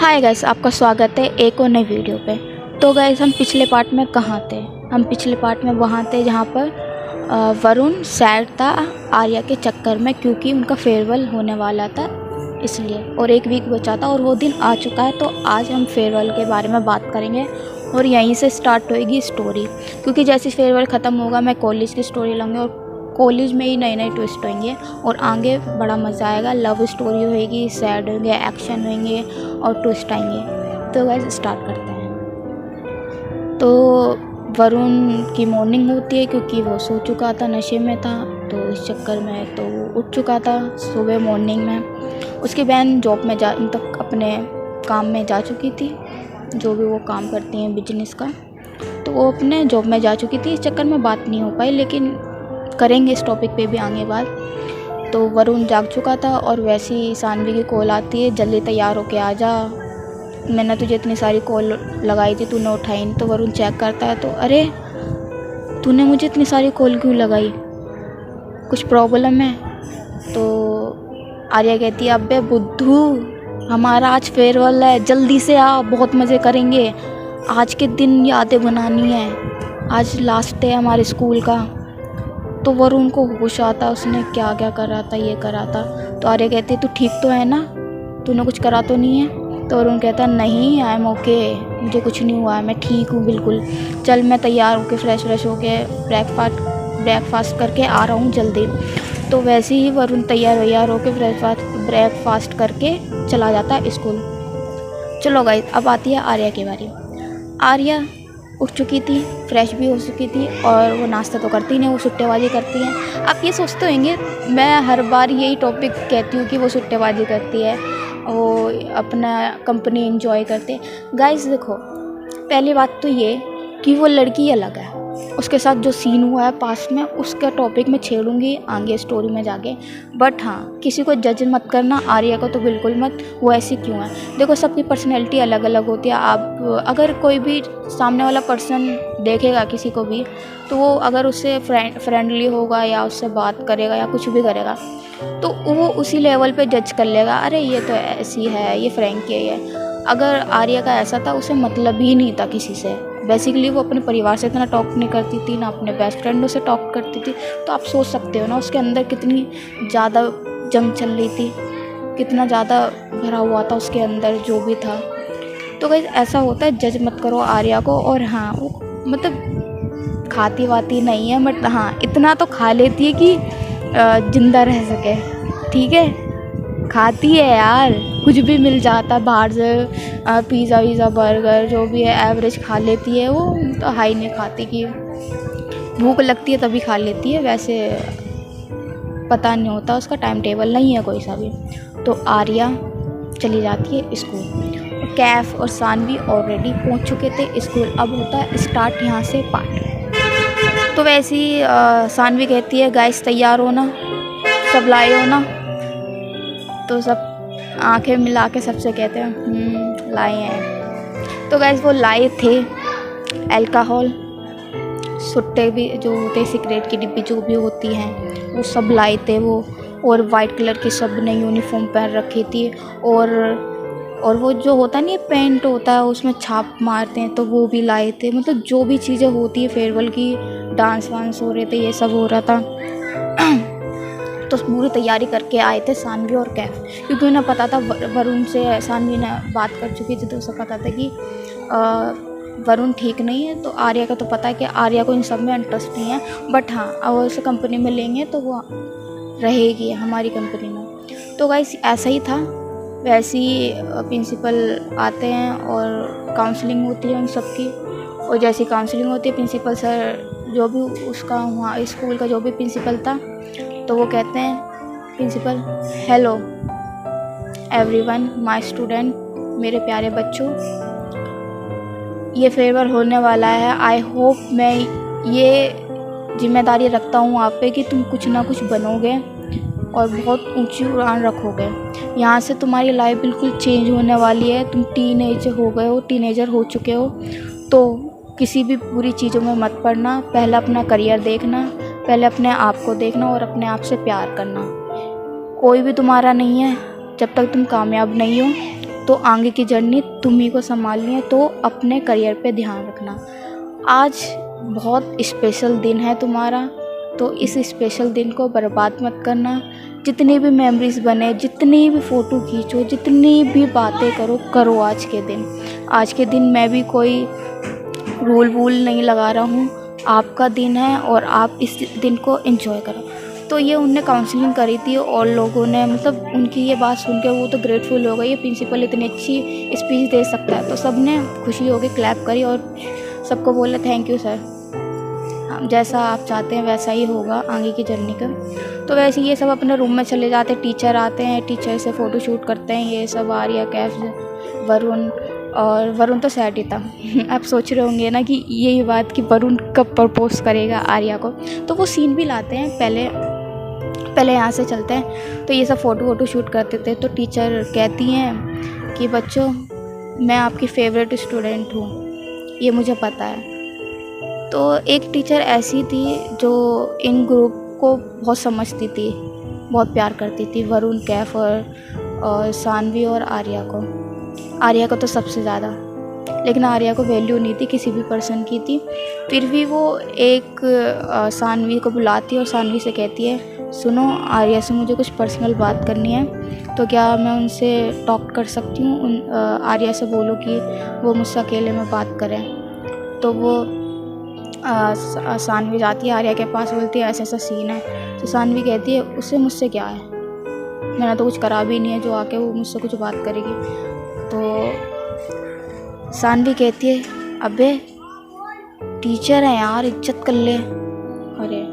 Hi guys, आपका स्वागत है एक और नई वीडियो पे। तो गाइस, हम पिछले पार्ट में कहाँ थे? हम पिछले पार्ट में वहाँ थे जहाँ पर वरुण सैड था आर्या के चक्कर में, क्योंकि उनका फेयरवेल होने वाला था इसलिए, और एक वीक बचा था और वो दिन आ चुका है। तो आज हम फेयरवेल के बारे में बात करेंगे और यहीं से स्टार्ट होएगी स्टोरी, क्योंकि जैसे फेयरवेल ख़त्म होगा मैं कॉलेज की स्टोरी लाऊंगी और कॉलेज में ही नए नए ट्विस्ट होंगे और आगे बड़ा मज़ा आएगा। लव स्टोरी होएगी, सैड होंगे, एक्शन होंगे और ट्विस्ट आएंगे। तो गाइस स्टार्ट करते हैं। तो वरुण की मॉर्निंग होती है क्योंकि वो सो चुका था, नशे में था, तो इस चक्कर में तो वो उठ चुका था सुबह मॉर्निंग में। उसकी बहन जॉब में तक अपने काम में जा चुकी थी, जो भी वो काम करती हैं बिजनेस का, तो वो अपने जॉब में जा चुकी थी। इस चक्कर में बात नहीं हो पाई, लेकिन करेंगे इस टॉपिक पे भी आगे बात। तो वरुण जाग चुका था और वैसे ही सानवी की कॉल आती है, जल्दी तैयार होके आ जा, मैंने तुझे इतनी सारी कॉल लगाई थी, तूने उठाई नहीं। तो वरुण चेक करता है, तो अरे तूने मुझे इतनी सारी कॉल क्यों लगाई, कुछ प्रॉब्लम है? तो आर्या कहती है, अबे बुद्धू, हमारा आज फेयरवेल है, जल्दी से आ, बहुत मज़े करेंगे, आज के दिन यादें बनानी है, आज लास्ट डे हमारे स्कूल का। तो वरुण को होश आता, उसने क्या क्या करा था, ये करा था। तो आर्या कहती है, तू ठीक तो है ना, तूने कुछ करा तो नहीं है? तो वरुण कहता है, नहीं, आई एम ओके, मुझे कुछ नहीं हुआ है, मैं ठीक हूँ बिल्कुल। चल मैं तैयार होके फ्रेश होके ब्रेकफास्ट करके आ रहा हूँ जल्दी। तो वैसे ही वरुण तैयार होके ब्रेकफास्ट करके चला जाता है स्कूल। चलो गाइस, अब आती है आर्या की बारी। आर्या उठ चुकी थी, फ्रेश भी हो चुकी थी, और वो नाश्ता तो करती नहीं, वो सुट्टेबाजी करती हैं। आप ये सोचते होंगे, मैं हर बार यही टॉपिक कहती हूँ कि वो सुट्टेबाजी करती है, वो अपना कंपनी एंजॉय करते। गाइस देखो, पहली बात तो ये कि वो लड़की अलग है, उसके साथ जो सीन हुआ है पास्ट में, उसका टॉपिक मैं छेड़ूंगी आगे स्टोरी में जाके। बट हाँ, किसी को जज मत करना, आर्या को तो बिल्कुल मत, वो ऐसी क्यों है। देखो, सबकी पर्सनैलिटी अलग अलग होती है। आप अगर कोई भी सामने वाला पर्सन देखेगा किसी को भी, तो वो अगर उससे फ्रेंडली होगा या उससे बात करेगा या कुछ भी करेगा, तो वो उसी लेवल पे जज कर लेगा, अरे ये तो ऐसी है, ये फ्रैंकी है। अगर आर्या का ऐसा था, उसे मतलब ही नहीं था किसी से, बेसिकली वो अपने परिवार से इतना टॉक नहीं करती थी, ना अपने बेस्ट फ्रेंडों से टॉक करती थी। तो आप सोच सकते हो ना उसके अंदर कितनी ज़्यादा जंग चल रही थी, कितना ज़्यादा भरा हुआ था उसके अंदर जो भी था। तो गाइस ऐसा होता है, जज मत करो आर्या को। और हाँ, वो मतलब खाती वाती नहीं है, बट हाँ इतना तो खा लेती है कि जिंदा रह सके, ठीक है, खाती है यार, कुछ भी मिल जाता बाहर से, पिज़्ज़ा वीज़ा बर्गर जो भी है एवरेज खा लेती है वो, तो हाई नहीं खाती, कि भूख लगती है तभी खा लेती है, वैसे पता नहीं होता, उसका टाइम टेबल नहीं है कोई सा भी। तो आर्या चली जाती है स्कूल, कैफ और सानवी ऑलरेडी पहुंच चुके थे स्कूल। अब होता है स्टार्ट यहाँ से पार्ट। तो वैसे ही सानवी कहती है, गाइस तैयार हो ना, सब लाए हो ना? तो सब आंखें मिला के सबसे कहते हैं लाए हैं। तो गाइस वो लाए थे अल्कोहल, सुट्टे भी जो होते हैं, सिगरेट की डिब्बी जो भी होती हैं, वो सब लाए थे वो, और वाइट कलर की सब ने यूनिफॉर्म पहन रखी थी, और वो जो होता नहीं है पेंट होता है उसमें छाप मारते हैं, तो वो भी लाए थे। मतलब जो भी चीज़ें होती है फेयरवेल की, डांस वांस हो रहे थे, ये सब हो रहा था। तो पूरी तैयारी करके आए थे सानवी और कैफ, क्योंकि उन्हें पता था वरुण से सानवी ने बात कर चुकी थी, तो उसे पता था कि वरुण ठीक नहीं है। तो आर्या का तो पता है कि आर्या को इन सब में इंटरेस्ट नहीं है, बट हाँ अगर उसे कंपनी में लेंगे तो वो रहेगी हमारी कंपनी में। तो गाइस ऐसा ही था। वैसे ही प्रिंसिपल आते हैं और काउंसलिंग होती है उन सब की, और जैसी काउंसलिंग होती है, प्रिंसिपल सर जो भी उसका वहाँ स्कूल का जो भी प्रिंसिपल था, तो वो कहते हैं, principal, hello everyone, my student, मेरे प्यारे बच्चों, ये फेयरवेल होने वाला है। आई होप, मैं ये जिम्मेदारी रखता हूँ आप पे कि तुम कुछ ना कुछ बनोगे और बहुत ऊंची उड़ान रखोगे। यहाँ से तुम्हारी लाइफ बिल्कुल चेंज होने वाली है। तुम टीनेजर हो चुके हो, तो किसी भी बुरी चीज़ों में मत पड़ना। पहले अपना करियर देखना, पहले अपने आप को देखना और अपने आप से प्यार करना। कोई भी तुम्हारा नहीं है जब तक तुम कामयाब नहीं हो। तो आगे की जर्नी तुम ही को संभालनी है, तो अपने करियर पे ध्यान रखना। आज बहुत स्पेशल दिन है तुम्हारा, तो इस स्पेशल दिन को बर्बाद मत करना। जितनी भी मेमोरीज़ बने, जितनी भी फ़ोटो खींचो, जितनी भी बातें करो आज के दिन। आज के दिन मैं भी कोई रूल वूल नहीं लगा रहा हूँ, आपका दिन है और आप इस दिन को एंजॉय करो। तो ये उनने काउंसलिंग करी थी और लोगों ने मतलब उनकी ये बात सुन के वो तो ग्रेटफुल हो गई, ये प्रिंसिपल इतनी अच्छी स्पीच दे सकता है। तो सब ने खुशी हो के क्लैप करी और सबको बोला थैंक यू सर, जैसा आप चाहते हैं वैसा ही होगा आगे की जर्नी का। तो वैसे ये सब अपने रूम में चले जाते हैं, टीचर आते हैं, टीचर से फ़ोटो शूट करते हैं ये सब, आर्या, कैफ, वरुण। और वरुण तो सैड ही था। आप सोच रहे होंगे ना कि यही बात कि वरुण कब प्रपोज करेगा आर्या को, तो वो सीन भी लाते हैं। पहले यहाँ से चलते हैं। तो ये सब फ़ोटो शूट करते थे। तो टीचर कहती हैं कि बच्चों मैं आपकी फ़ेवरेट स्टूडेंट हूँ, ये मुझे पता है। तो एक टीचर ऐसी थी जो इन ग्रुप को बहुत समझती थी, बहुत प्यार करती थी, वरुण, कैफ और सानवी और आर्या को तो सबसे ज़्यादा। लेकिन आर्या को वैल्यू नहीं थी किसी भी पर्सन की थी। फिर भी वो एक सानवी को बुलाती है और सानवी से कहती है सुनो, आर्या से मुझे कुछ पर्सनल बात करनी है, तो क्या मैं उनसे टॉक कर सकती हूँ? आर्या से बोलो कि वो मुझसे अकेले में बात करें। तो वो सानवी जाती है आर्या के पास, बोलती है ऐसा ऐसा सीन है। तो सानवी कहती है उससे मुझसे क्या है, मैंने तो कुछ करा भी नहीं है जो आके वो मुझसे कुछ बात करेगी। तो सानवी कहती है अबे टीचर है यार, इज्जत कर ले। अरे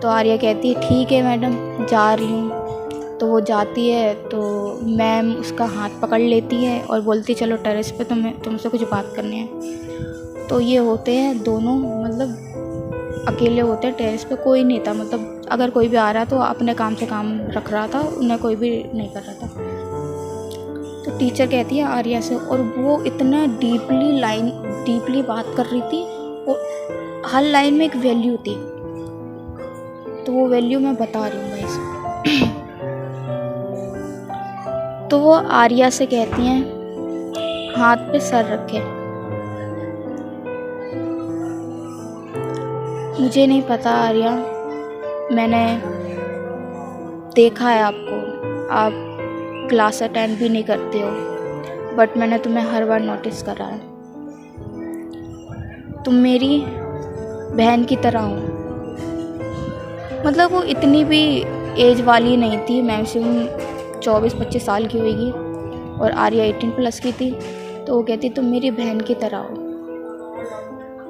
तो आर्या कहती है ठीक है मैडम, जा रही हूँ। तो वो जाती है तो मैम उसका हाथ पकड़ लेती है और बोलती चलो टेरेस पे, तुमसे कुछ बात करनी है। तो ये होते हैं दोनों, मतलब अकेले होते हैं टेरेस पे, कोई नहीं था। मतलब अगर कोई भी आ रहा तो अपने काम से काम रख रहा था, उन्हें कोई भी नहीं कर रहा था। तो टीचर कहती है आर्या से, और वो इतना डीपली बात कर रही थी और हर लाइन में एक वैल्यू थी। तो वो वैल्यू मैं बता रही हूँ गाइस। तो वो आर्या से कहती हैं हाथ पे सर रखे। मुझे नहीं पता आर्या, मैंने देखा है आपको, आप क्लास अटेंड भी नहीं करते हो, बट मैंने तुम्हें हर बार नोटिस करा है। तुम मेरी बहन की तरह हो। मतलब वो इतनी भी एज वाली नहीं थी, मैक्सिमम 24-25 साल की होगी और आर्या 18+ की थी। तो वो कहती तुम मेरी बहन की तरह हो,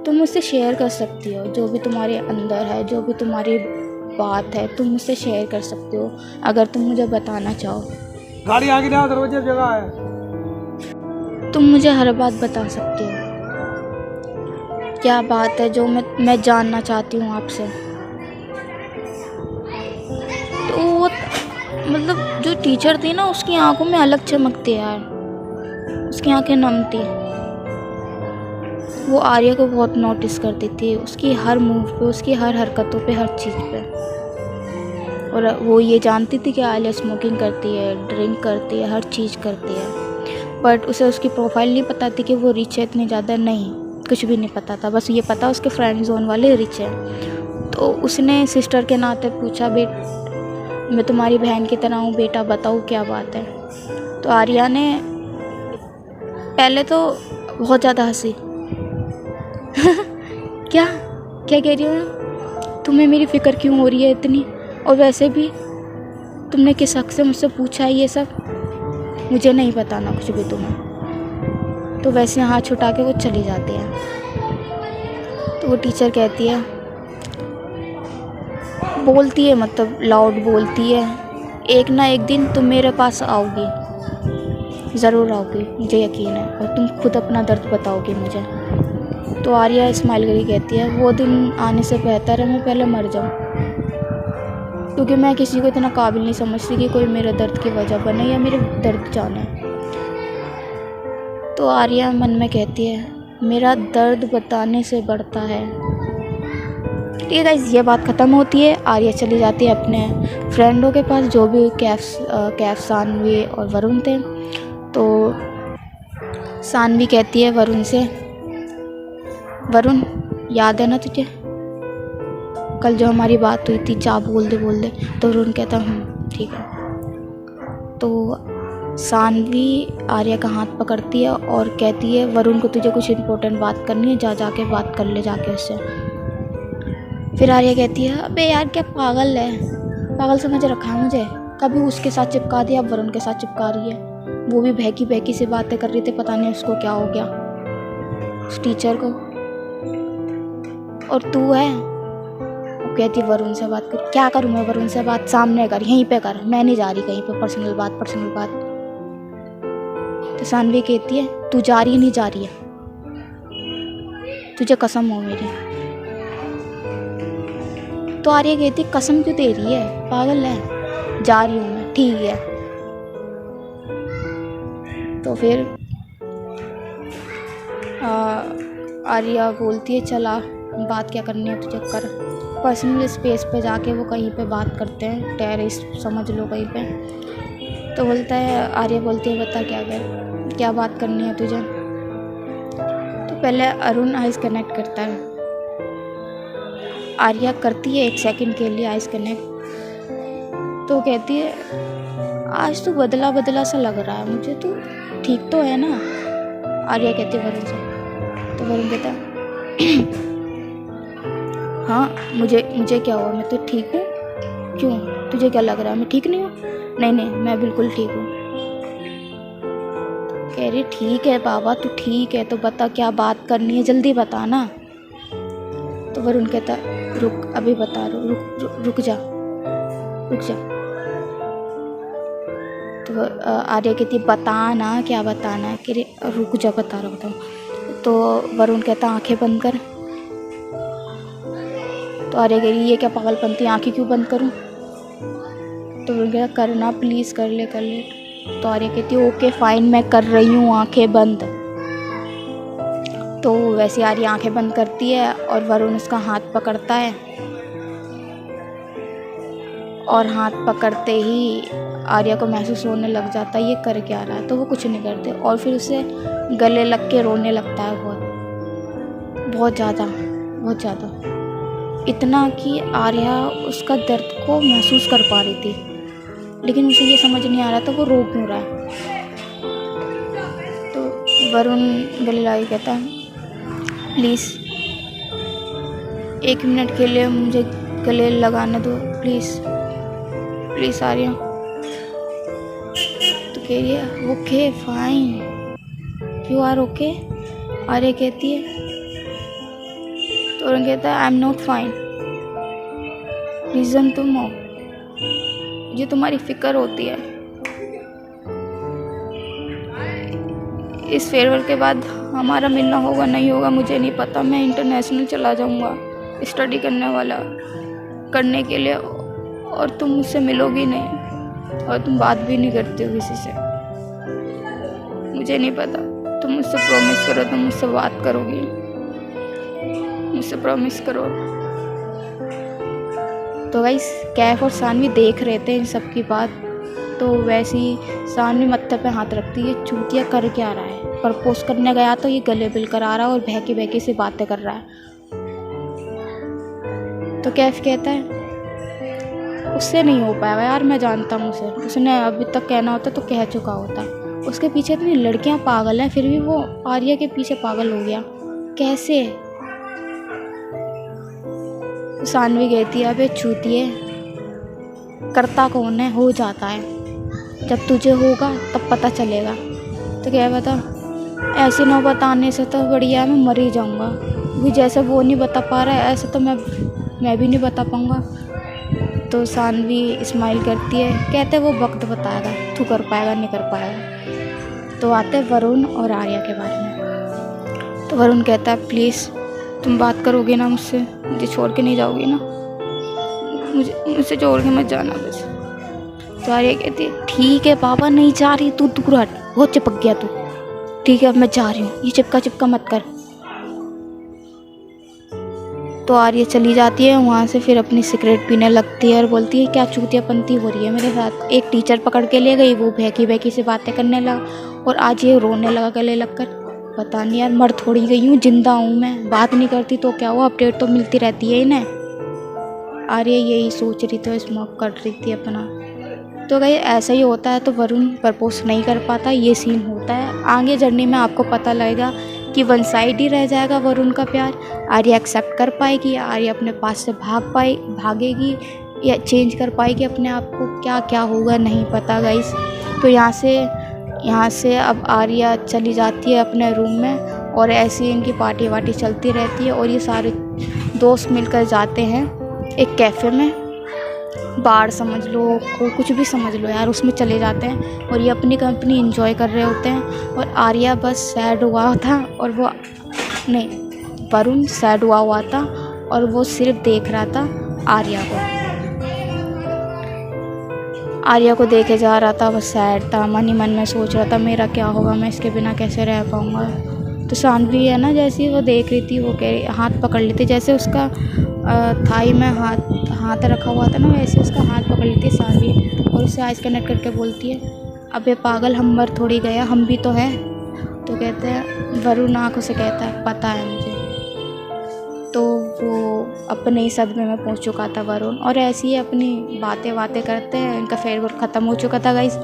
तुम मुझसे शेयर कर सकती हो जो भी तुम्हारे अंदर है, जो भी तुम्हारी बात है, तुम मुझसे शेयर कर सकते हो अगर तुम मुझे बताना चाहो। गाड़ी आगे ना, दरवाजे जगह है। तुम मुझे हर बात बता सकती हो, क्या बात है जो मैं जानना चाहती हूँ आपसे। तो वो मतलब जो टीचर थी ना, उसकी आंखों में अलग चमक थी यार, उसकी आंखें नम थी। वो आर्या को बहुत नोटिस करती थी, उसकी हर मूव पे, उसकी हर हरकतों पे, हर चीज़ पे। और वो ये जानती थी कि आर्या स्मोकिंग करती है, ड्रिंक करती है, हर चीज़ करती है। बट उसे उसकी प्रोफाइल नहीं पता थी कि वो रिच है इतनी ज़्यादा, नहीं, कुछ भी नहीं पता था। बस ये पता उसके फ्रेंड जोन वाले रिच हैं। तो उसने सिस्टर के नाते पूछा मैं तुम्हारी बहन की तरह हूँ बेटा, बताओ क्या बात है। तो आर्या ने पहले तो बहुत ज़्यादा हंसी। क्या कह रही हो, तुम्हें मेरी फ़िक्र क्यों हो रही है इतनी, और वैसे भी तुमने किस हक़ से मुझसे पूछा है ये सब, मुझे नहीं बताना कुछ भी तुम्हें। तो वैसे हाथ छुटा के वो चली जाती है। तो वो टीचर कहती है, बोलती है, मतलब लाउड बोलती है, एक ना एक दिन तुम मेरे पास आओगी, ज़रूर आओगी, मुझे यकीन है, और तुम खुद अपना दर्द बताओगी मुझे। तो आर्या स्माइल करके कहती है वो दिन आने से बेहतर है मैं पहले मर जाऊँ, क्योंकि मैं किसी को इतना काबिल नहीं समझती कि कोई मेरे दर्द की वजह बने या मेरे दर्द जाने। तो आर्या मन में कहती है मेरा दर्द बताने से बढ़ता है। ठीक है गाइस, ये बात ख़त्म होती है। आर्या चली जाती है अपने फ्रेंडों के पास, जो भी कैफ, सानवी और वरुण थे। तो सानवी कहती है वरुण से, वरुण याद है ना तुझे कल जो हमारी बात हुई थी, जा बोल दे बोल दे। तो वरुण कहता ठीक है। तो सानवी आर्या का हाथ पकड़ती है और कहती है वरुण को तुझे कुछ इम्पोर्टेंट बात करनी है, जाके बात कर ले जाके उससे। फिर आर्या कहती है अबे यार क्या पागल है, पागल समझ रखा है मुझे, कभी उसके साथ चिपका दिया अब वरुण के साथ चिपका रही है। वो भी बहकी बहकी से बातें कर रही थी, पता नहीं उसको क्या हो गया उस टीचर को। और तू है, वो कहती है वरुण से बात कर। क्या करूँ मैं वरुण से बात, सामने कर, यहीं पे कर, मैं नहीं जा रही कहीं पे पर्सनल बात। तो सानवी कहती है तू जा रही है नहीं जा रही है, तुझे कसम हो मेरी। तो आर्या कहती कसम क्यों दे रही है, पागल है, जा रही हूँ मैं, ठीक है। तो फिर आर्या बोलती है चला बात क्या करनी है तुझे कर। पर्सनल स्पेस पे जाके वो कहीं पे बात करते हैं, टेरेस समझ लो कहीं पे। तो बोलता है, आर्या बोलती है बता क्या बात करनी है तुझे। तो पहले अरुण आइज कनेक्ट करता है, आर्या करती है 1 सेकंड के लिए आइज कनेक्ट। तो कहती है आज तू बदला बदला सा लग रहा है मुझे, तू ठीक तो है ना। आर्या कहती है वरुण से। तो वरुण कहता है हाँ मुझे क्या हुआ, मैं तो ठीक हूँ। क्यों, तुझे क्या लग रहा है मैं ठीक नहीं हूँ? नहीं मैं बिल्कुल ठीक हूँ। कह रही ठीक है बाबा तू ठीक है, तो बता क्या बात करनी है, जल्दी बता ना। तो वरुण कहता रुक अभी बता रहा, रुक जा। तो आर्या कहती बता ना क्या बताना है। कह रही रुक जा बता रहा बताऊँ। तो वरुण कहता आंखें बंद कर। तो आर्या कह रही ये क्या पागलपंती, आंखें क्यों बंद करूं। तो वरुण कहता करना प्लीज़ कर ले। तो आर्या कहती ओके फाइन मैं कर रही हूँ आंखें बंद। तो वैसे आर्या आंखें बंद करती है और वरुण उसका हाथ पकड़ता है, और हाथ पकड़ते ही आर्या को महसूस होने लग जाता है ये कर क्या रहा है। तो वो कुछ नहीं करते और फिर उसे गले लग के रोने लगता है बहुत ज़्यादा, इतना कि आर्या उसका दर्द को महसूस कर पा रही थी, लेकिन उसे ये समझ नहीं आ रहा था वो रो क्यों रहा है। तो वरुण गले लगा के कहता प्लीज़ 1 मिनट के लिए मुझे गले लगाने दो प्लीज़ आर्या। तो कह रही है okay fine you are okay. Arya कहती है, तो वरुण कहता है I am not fine, reason तुम हो, मुझे तुम्हारी फिक्र होती है। इस फेयरवेल के बाद हमारा मिलना होगा नहीं होगा मुझे नहीं पता, मैं इंटरनेशनल चला जाऊंगा स्टडी करने के लिए, और तुम मुझसे मिलोगी नहीं और तुम बात भी नहीं करती हो किसी से। मुझे नहीं पता, तुम मुझसे प्रॉमिस करो तुम मुझसे बात करोगी, मुझसे प्रॉमिस करो। तो गाइस कैफ और सानवी देख रहे थे इन सब की बात। तो वैसे ही सानवी मत्थे पे हाथ रखती है, चूतिया कर क्या रहा है, प्रपोज करने गया तो ये गले बिल कर आ रहा है और बहकी से बातें कर रहा है। तो कैफ कहता है उससे नहीं हो पाएगा यार, मैं जानता हूँ उसे, उसने अभी तक कहना होता तो कह चुका होता। उसके पीछे इतनी लड़कियाँ पागल हैं, फिर भी वो आर्या के पीछे पागल हो गया, कैसे। सानवी कहती है अबे चूतिए, करता कौन है, हो जाता है, जब तुझे होगा तब पता चलेगा। तो क्या बता, ऐसे न बताने से तो बढ़िया मैं मर ही जाऊँगा, भी जैसे वो नहीं बता पा रहा है ऐसे तो मैं भी नहीं बता पाऊँगा। तो सानवी स्माइल करती है, कहते वो वक्त बताएगा तू कर पाएगा नहीं कर पाएगा। तो आते वरुण और आर्या के बारे में। तो वरुण कहता है प्लीज़ तुम बात करोगे ना मुझसे, मुझे छोड़ के नहीं जाओगी ना, मुझसे छोड़ के मत जाना बस। तो आर्या कहती है ठीक है बाबा नहीं जा रही, तू दूर हट, बहुत चिपक गया तू, ठीक है अब मैं जा रही हूँ, ये चिपका मत कर। तो आर्या चली जाती है वहाँ से, फिर अपनी सिगरेट पीने लगती है और बोलती है क्या चूतियापंती हो रही है मेरे साथ। एक टीचर पकड़ के ले गई, वो बहकी से बातें करने लगा और आज ये रोने लगा गले लगकर। पता नहीं यार, मर थोड़ी गई हूँ, जिंदा हूँ मैं, बात नहीं करती तो क्या हुआ, अपडेट तो मिलती रहती है इन्हें। आर्या यही सोच रही थी, स्मोक कर रही थी अपना। तो गाइस ऐसा ही होता है, तो वरुण प्रपोज नहीं कर पाता, ये सीन होता है। आगे जर्नी में आपको पता लगेगा कि वन साइड ही रह जाएगा वरुण का प्यार। आर्या एक्सेप्ट कर पाएगी, आर्या अपने पास से भागेगी या चेंज कर पाएगी अपने आप को, क्या क्या होगा नहीं पता गाइस। तो यहाँ से अब आर्या चली जाती है अपने रूम में, और ऐसी इनकी पार्टी वार्टी चलती रहती है। और ये सारे दोस्त मिलकर जाते हैं एक कैफ़े में, बार समझ लो, कुछ भी समझ लो यार, उसमें चले जाते हैं और ये अपनी कंपनी एंजॉय कर रहे होते हैं। और आर्या बस सैड हुआ था, और वो नहीं, वरुण सैड हुआ था और वो सिर्फ देख रहा था आर्या को देखे जा रहा था। वो सैड था, मन ही मन में सोच रहा था मेरा क्या होगा, मैं इसके बिना कैसे रह पाऊँगा। तो शानवी है ना, जैसे वो देख रही थी, वो कह रही, हाथ पकड़ लेती, जैसे उसका थाई में हाथ रखा हुआ था ना, वैसे उसका हाथ पकड़ लेती है शानवी और उससे आइस कनेक्ट करके बोलती है, अबे पागल, हम मर थोड़ी गया, हम भी तो हैं। तो कहते हैं, वरुण आँखों से कहता है, पता है मुझे। तो वो अपने ही सदमे में पहुंच चुका था वरुण, और ऐसी ही अपनी बातें करते हैं। इनका फेयरवेल ख़त्म हो चुका था गाइस,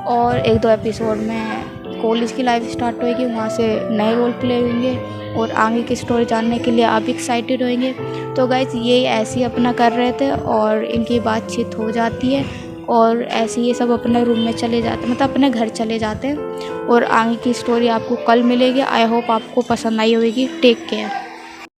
और 1-2 एपिसोड में कॉलेज की लाइफ स्टार्ट होएगी, वहाँ से नए रोल प्ले होंगे और आगे की स्टोरी जानने के लिए आप एक्साइटेड होंगे। तो गाइस ये ऐसे ही अपना कर रहे थे और इनकी बातचीत हो जाती है, और ऐसे ये सब अपने रूम में चले जाते, मतलब अपने घर चले जाते हैं। और आगे की स्टोरी आपको कल मिलेगी। आई होप आपको पसंद आई होगी। Take care.